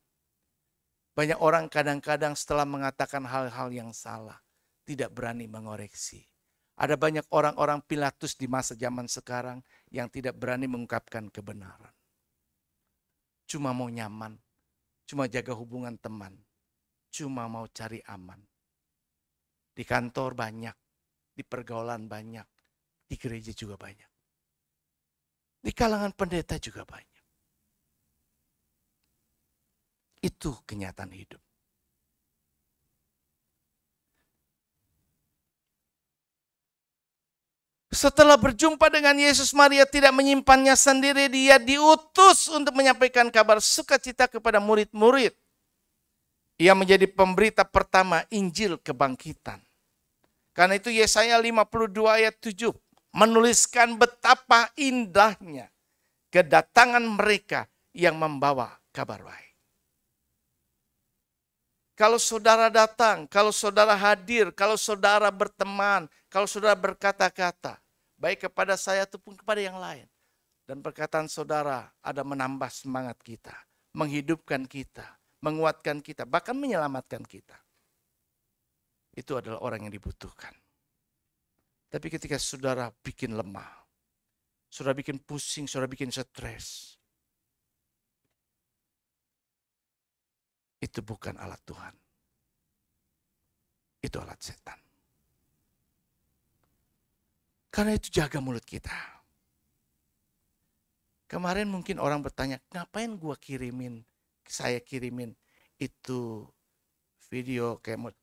Banyak orang kadang-kadang setelah mengatakan hal-hal yang salah, tidak berani mengoreksi. Ada banyak orang-orang Pilatus di masa zaman sekarang yang tidak berani mengungkapkan kebenaran. Cuma mau nyaman, cuma jaga hubungan teman, cuma mau cari aman. Di kantor banyak, di pergaulan banyak, di gereja juga banyak. Di kalangan pendeta juga banyak. Itu kenyataan hidup. Setelah berjumpa dengan Yesus, Maria tidak menyimpannya sendiri. Dia diutus untuk menyampaikan kabar sukacita kepada murid-murid. Ia menjadi pemberita pertama Injil kebangkitan. Karena itu Yesaya 52 ayat 7 menuliskan betapa indahnya kedatangan mereka yang membawa kabar baik. Kalau saudara datang, kalau saudara hadir, kalau saudara berteman, kalau saudara berkata-kata, baik kepada saya ataupun kepada yang lain. Dan perkataan saudara ada menambah semangat kita, menghidupkan kita, menguatkan kita, bahkan menyelamatkan kita. Itu adalah orang yang dibutuhkan. Tapi ketika saudara bikin lemah, saudara bikin pusing, saudara bikin stres, itu bukan alat Tuhan. Itu alat setan. Karena itu jaga mulut kita. Kemarin mungkin orang bertanya, ngapain saya kirimin itu video kayak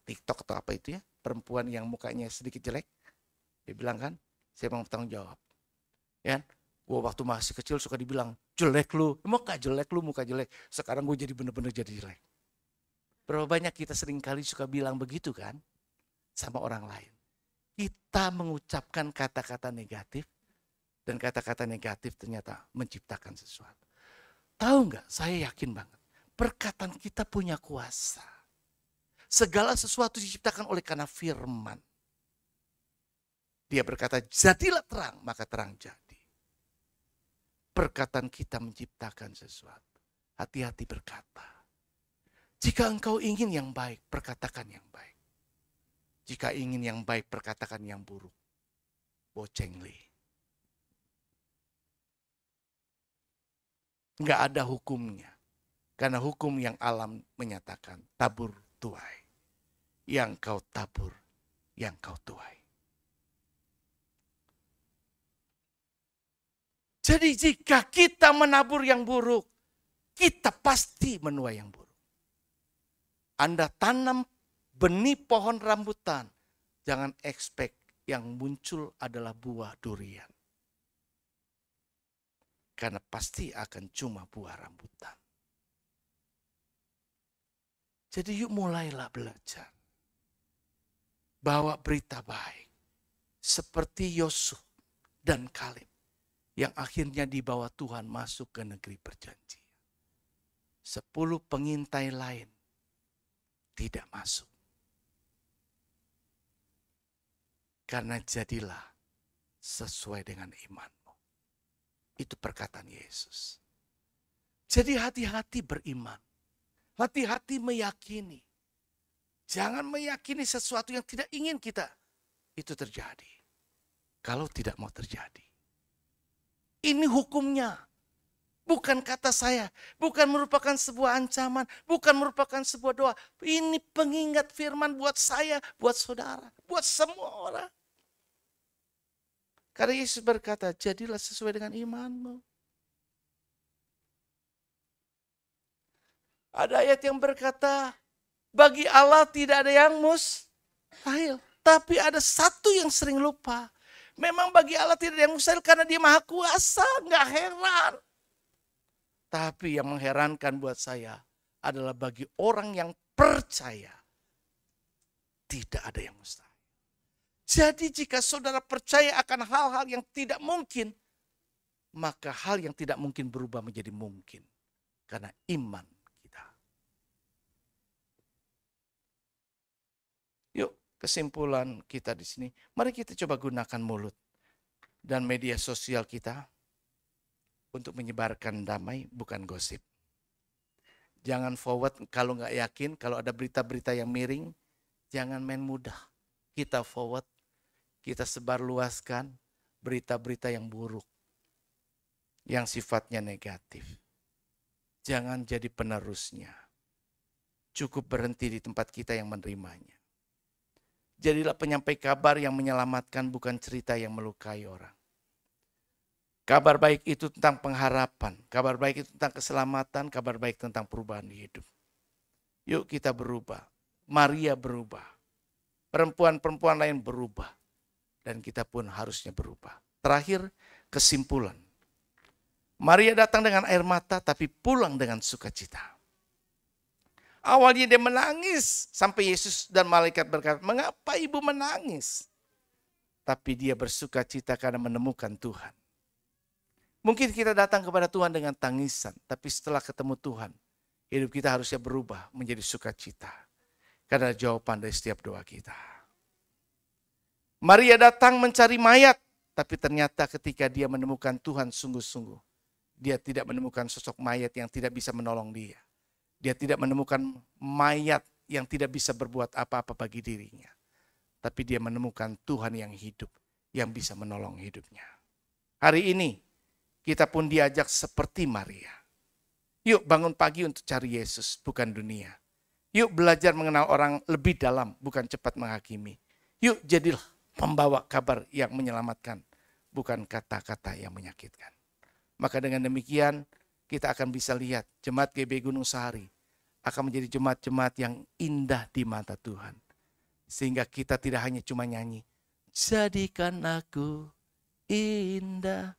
TikTok atau apa itu ya, perempuan yang mukanya sedikit jelek. Dia bilang kan, saya mau bertanggung jawab. Ya, gue waktu masih kecil suka dibilang, jelek lu, muka jelek lu, muka jelek. Sekarang gue jadi bener-bener jadi jelek. Berapa banyak kita seringkali suka bilang begitu kan, sama orang lain. Kita mengucapkan kata-kata negatif, dan kata-kata negatif ternyata menciptakan sesuatu. Tahu nggak, saya yakin banget, perkataan kita punya kuasa. Segala sesuatu diciptakan oleh karena firman. Dia berkata, jadilah terang, maka terang jadi. Perkataan kita menciptakan sesuatu. Hati-hati berkata. Jika engkau ingin yang baik, perkatakan yang baik. Jika ingin yang baik, perkatakan yang buruk. Bocengli. Enggak ada hukumnya. Karena hukum yang alam menyatakan tabur tuai. Yang kau tabur, yang kau tuai. Jadi jika kita menabur yang buruk, kita pasti menuai yang buruk. Anda tanam benih pohon rambutan, jangan expect yang muncul adalah buah durian. Karena pasti akan cuma buah rambutan. Jadi yuk mulailah belajar. Bawa berita baik. Seperti Yosua dan Kaleb. Yang akhirnya dibawa Tuhan masuk ke negeri perjanjian. 10 pengintai lain tidak masuk. Karena jadilah sesuai dengan imanmu. Itu perkataan Yesus. Jadi hati-hati beriman. Hati-hati meyakini. Jangan meyakini sesuatu yang tidak ingin kita itu terjadi. Kalau tidak mau terjadi. Ini hukumnya. bukan kata saya, bukan merupakan sebuah ancaman, bukan merupakan sebuah doa. Ini pengingat firman buat saya, buat saudara, buat semua orang. Karena Yesus berkata, jadilah sesuai dengan imanmu. Ada ayat yang berkata, bagi Allah tidak ada yang mustahil. Tapi ada satu yang sering lupa. Memang bagi Allah tidak ada yang mustahil karena dia maha kuasa, nggak heran. Tapi yang mengherankan buat saya adalah bagi orang yang percaya, tidak ada yang mustahil. Jadi jika saudara percaya akan hal-hal yang tidak mungkin, maka hal yang tidak mungkin berubah menjadi mungkin. Karena iman kita. Yuk, kesimpulan kita di sini. Mari kita coba gunakan mulut dan media sosial kita untuk menyebarkan damai, bukan gosip. Jangan forward kalau nggak yakin, kalau ada berita-berita yang miring, jangan main mudah. Kita forward, kita sebarluaskan berita-berita yang buruk, yang sifatnya negatif. Jangan jadi penerusnya. Cukup berhenti di tempat kita yang menerimanya. Jadilah penyampai kabar yang menyelamatkan, bukan cerita yang melukai orang. Kabar baik itu tentang pengharapan, kabar baik itu tentang keselamatan, kabar baik tentang perubahan hidup. Yuk kita berubah. Maria berubah. Perempuan-perempuan lain berubah. Dan kita pun harusnya berubah. Terakhir, kesimpulan. Maria datang dengan air mata tapi pulang dengan sukacita. Awalnya dia menangis sampai Yesus dan malaikat berkata, mengapa ibu menangis? Tapi dia bersukacita karena menemukan Tuhan. Mungkin kita datang kepada Tuhan dengan tangisan, tapi setelah ketemu Tuhan, hidup kita harusnya berubah menjadi sukacita. Karena jawaban dari setiap doa kita. Maria datang mencari mayat, tapi ternyata ketika dia menemukan Tuhan sungguh-sungguh, dia tidak menemukan sosok mayat yang tidak bisa menolong dia. Dia tidak menemukan mayat yang tidak bisa berbuat apa-apa bagi dirinya. Tapi dia menemukan Tuhan yang hidup, yang bisa menolong hidupnya. Hari ini, kita pun diajak seperti Maria. Yuk bangun pagi untuk cari Yesus, bukan dunia. Yuk belajar mengenal orang lebih dalam, bukan cepat menghakimi. Yuk jadilah pembawa kabar yang menyelamatkan, bukan kata-kata yang menyakitkan. Maka dengan demikian, kita akan bisa lihat Jemaat GB Gunung Sahari akan menjadi jemaat-jemaat yang indah di mata Tuhan. Sehingga kita tidak hanya cuma nyanyi, jadikan aku indah,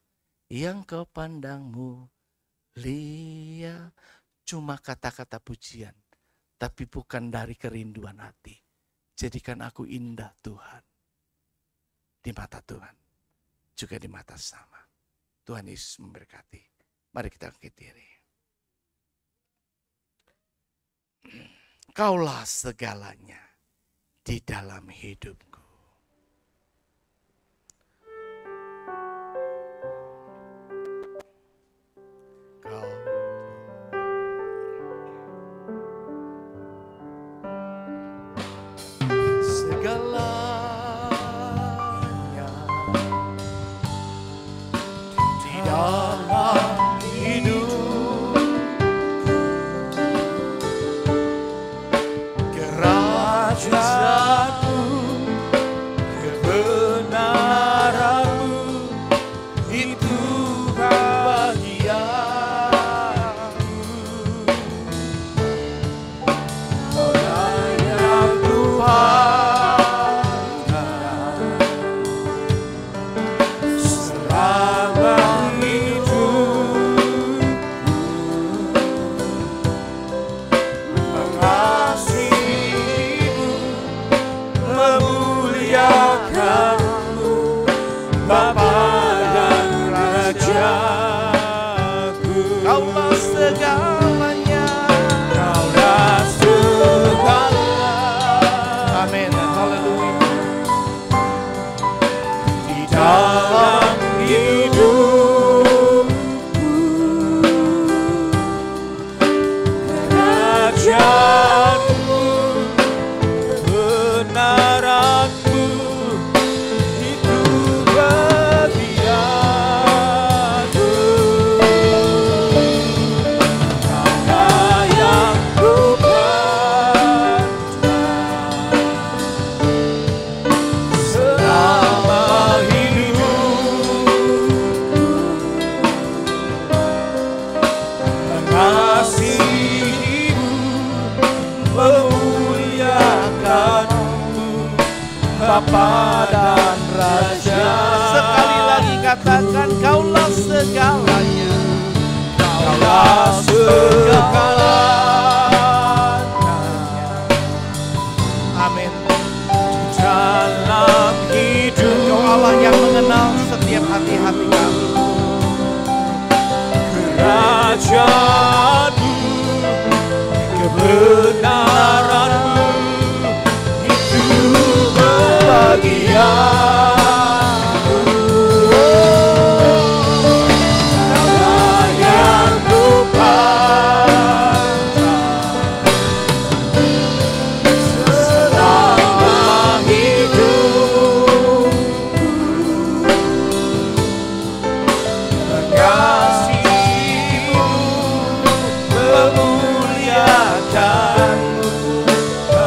yang kau pandang mulia, cuma kata-kata pujian, tapi bukan dari kerinduan hati. Jadikan aku indah Tuhan, di mata Tuhan, juga di mata sesama. Tuhan Yesus memberkati. Mari kita angkat diri. Kaulah segalanya di dalam hidupku. Selama hidup Bapa dan Raja. Sekali lagi katakan, Kaulah segalanya. Kaulah segalanya. Amin. Dalam hidup Engkau Allah yang mengenal setiap hati-hati kami. Kerajaanmu, kebenaranmu, itu bagianku. Kaulah yang kupandang selama hidupku. Mengasihimu, memuliakanmu,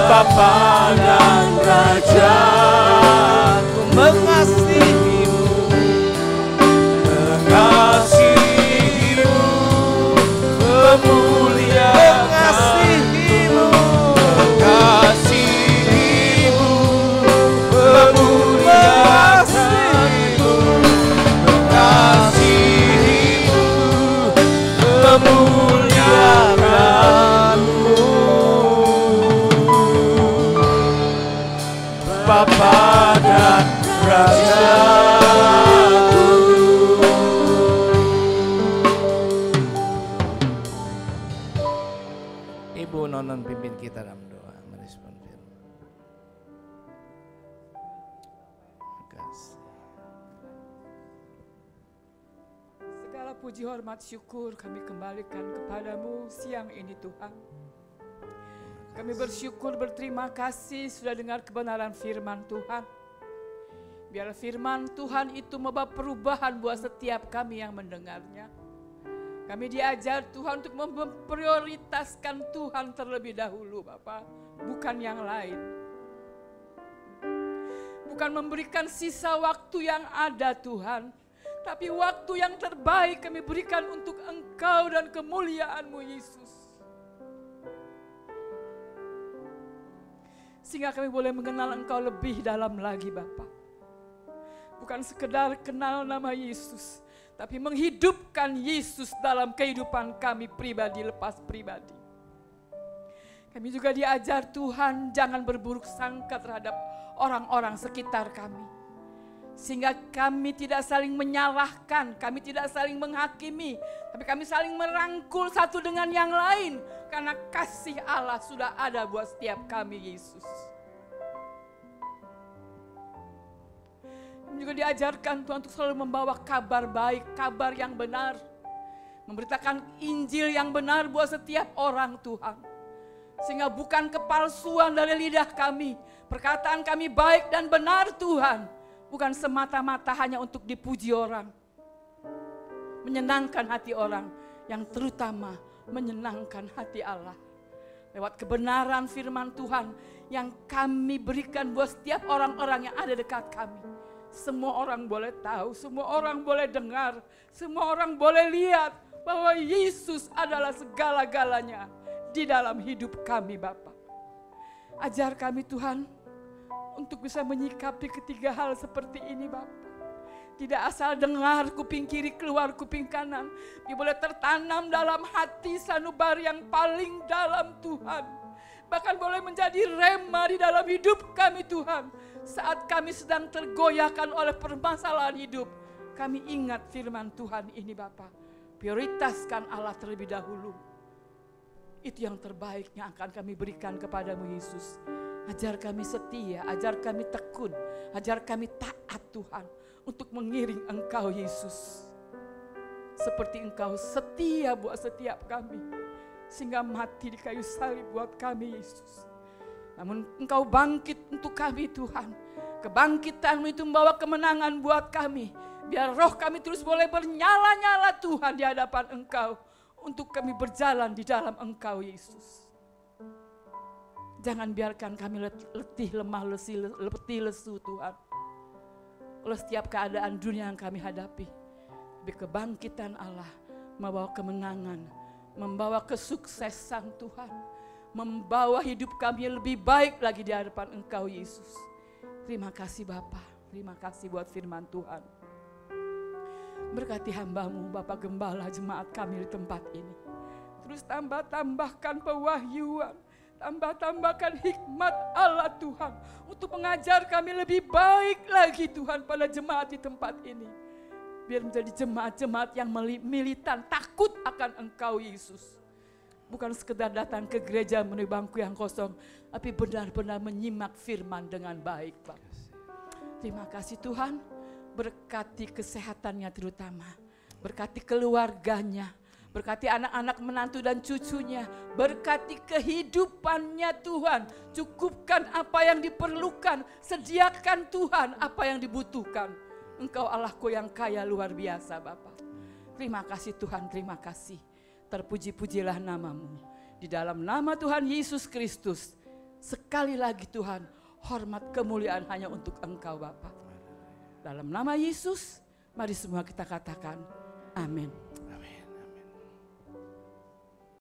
Bapa dan Raja. Ku mengasihimu, Mengasihimu, memuliakanmu, mengasihimu, mengasihimu, memuliakanmu, mengasihimu, memuliakanmu, Bapa dan Rajaku. Ibu Nonon pimpin kita dalam doa merespon firman. Terima kasih. Segala puji, hormat, syukur kami kembalikan kepadamu siang ini Tuhan. Kami bersyukur, berterima kasih sudah dengar kebenaran firman Tuhan. Biar firman Tuhan itu membawa perubahan buat setiap kami yang mendengarnya. Kami diajar Tuhan untuk memprioritaskan Tuhan terlebih dahulu Bapa, bukan yang lain. Bukan memberikan sisa waktu yang ada Tuhan, tapi waktu yang terbaik kami berikan untuk Engkau dan kemuliaan-Mu Yesus. Sehingga kami boleh mengenal Engkau lebih dalam lagi Bapa. Bukan sekedar kenal nama Yesus, tapi menghidupkan Yesus dalam kehidupan kami pribadi lepas pribadi. Kami juga diajar Tuhan jangan berburuk sangka terhadap orang-orang sekitar kami. Sehingga kami tidak saling menyalahkan, kami tidak saling menghakimi, tapi kami saling merangkul satu dengan yang lain. Karena kasih Allah sudah ada buat setiap kami Yesus. Kami juga diajarkan Tuhan untuk selalu membawa kabar baik, kabar yang benar. Memberitakan Injil yang benar buat setiap orang Tuhan. Sehingga bukan kepalsuan dari lidah kami. Perkataan kami baik dan benar Tuhan. Bukan semata-mata hanya untuk dipuji orang. Menyenangkan hati orang. Yang terutama menyenangkan hati Allah. Lewat kebenaran firman Tuhan yang kami berikan buat setiap orang-orang yang ada dekat kami. Semua orang boleh tahu, semua orang boleh dengar, semua orang boleh lihat bahwa Yesus adalah segala-galanya di dalam hidup kami Bapa. Ajar kami Tuhan untuk bisa menyikapi ketiga hal seperti ini Bapa. Tidak asal dengar kuping kiri keluar kuping kanan. Dia boleh tertanam dalam hati sanubari yang paling dalam Tuhan. Bahkan boleh menjadi rema di dalam hidup kami Tuhan. Saat kami sedang tergoyahkan oleh permasalahan hidup. Kami ingat firman Tuhan ini Bapa. Prioritaskan Allah terlebih dahulu. Itu yang terbaik yang akan kami berikan kepadamu Yesus. Ajar kami setia, ajar kami tekun, ajar kami taat Tuhan. Untuk mengiring Engkau Yesus. Seperti Engkau setia buat setiap kami. Sehingga mati di kayu salib buat kami Yesus. Namun Engkau bangkit untuk kami Tuhan. Kebangkitan-Mu itu membawa kemenangan buat kami. Biar roh kami terus boleh bernyala-nyala Tuhan di hadapan Engkau. Untuk kami berjalan di dalam Engkau Yesus. Jangan biarkan kami letih, lemah, letih, lesu Tuhan. Oleh setiap keadaan dunia yang kami hadapi. Tapi kebangkitan Allah membawa kemenangan, membawa kesuksesan Tuhan. Membawa hidup kami lebih baik lagi di hadapan Engkau Yesus. Terima kasih Bapa, terima kasih buat firman Tuhan. Berkati hamba-Mu Bapak Gembala jemaat kami di tempat ini. Terus tambahkan pewahyuan, tambahkan hikmat Allah Tuhan untuk mengajar kami lebih baik lagi Tuhan pada jemaat di tempat ini. Biar menjadi jemaat-jemaat yang militan, takut akan Engkau Yesus. Bukan sekedar datang ke gereja menuju bangku yang kosong, tapi benar-benar menyimak firman dengan baik Bapak. Terima kasih Tuhan, berkati kesehatannya terutama, berkati keluarganya, berkati anak-anak menantu dan cucunya, berkati kehidupannya Tuhan, cukupkan apa yang diperlukan, sediakan Tuhan apa yang dibutuhkan. Engkau Allahku yang kaya luar biasa Bapa. Terima kasih Tuhan, terima kasih. Terpuji-pujilah nama-Mu. Di dalam nama Tuhan Yesus Kristus, sekali lagi Tuhan, hormat kemuliaan hanya untuk Engkau Bapa. Dalam nama Yesus, mari semua kita katakan amin.